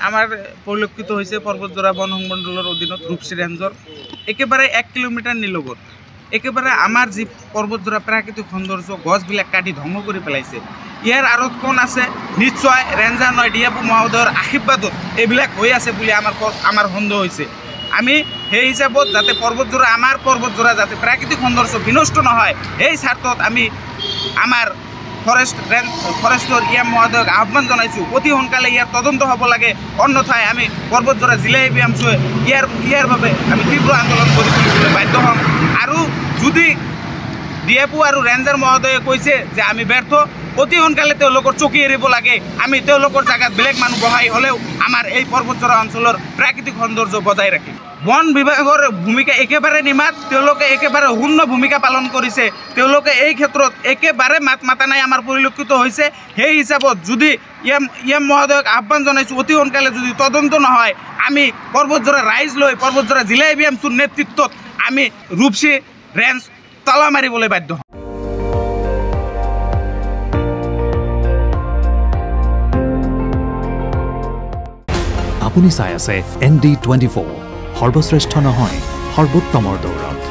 আমার পরিলক্ষিত হয়েছে পর্বতজোড়া বন সংমণ্ডলের অধীনত রূপসী রেঞ্জর একেবারে 1 কিলোমিটার নিলগত একেবারে আমার যে পর্বতজোড়া প্রাকৃতিক সৌন্দর্য গছবিলাক কাটি ধ্বংস করে পেলাইছে। ইয়ার আঁৰত কোন আছে? নিশ্চয় ৰেঞ্জাৰ নয় ডিএফও মহোদয়ৰ আশীৰ্বাদত এইবিলাক হৈ আছে বুলি আমাৰ সন্দেহ হৈছে। আমি সেই হিচাপত যাতে পৰ্বতজোড়া যাতে প্ৰাকৃতিক সৌন্দৰ্য বিনষ্ট নহয় এই স্বাৰ্থত আমি আমাৰ ফৰেষ্টৰ মহোদয়ক আহ্বান জনাইছোঁ অতি সোনকালে ইয়াৰ তদন্ত হ'ব লাগে, অন্যথায় আমি পৰ্বতজোড়া জিলা এপিএমচিয়ে ইয়াৰ বাবে আমি তীব্ৰ আন্দোলন কৰি তুলিবলৈ বাধ্য হ'ম। আৰু যদি ডিএফও আৰু ৰেঞ্জাৰ মহোদয়ে কৈছে যে আমি ব্যৰ্থ, অতি সোনকালে তেওঁলোকৰ চকী এৰিব লাগে। আমি তেওঁলোকৰ জায়গাত বেলেগ মানুহ বহাই হ'লেও আমাৰ এই পৰ্বতজোড়া অঞ্চলৰ প্ৰাকৃতিক সৌন্দৰ্য বজাই ৰাখিম। বন বিভাগৰ ভূমিকা একেবাৰে নিমাত, তেওঁলোকে একেবাৰে শূন্য ভূমিকা পালন কৰিছে। তেওঁলোকে এই ক্ষেত্ৰত একেবাৰে মাত মাতা নাই আমাৰ পৰিলক্ষিত হৈছে। সেই হিচাপত যদি ইয়াম মহোদয়ক আহ্বান জনাইছোঁ অতি সোনকালে যদি তদন্ত নহয় আমি পৰ্বতজোড়া ৰাইজ লৈ পৰ্বতজোড়া জিলা এপিএমচিৰ নেতৃত্বত আমি ৰূপসী ৰেঞ্জ তালা মাৰিবলৈ বাধ্য হ'ম। আপুনি চাই আছে ND24 সৰ্বশ্ৰেষ্ঠ নহয় সৰ্বোত্তমৰ দৌৰত।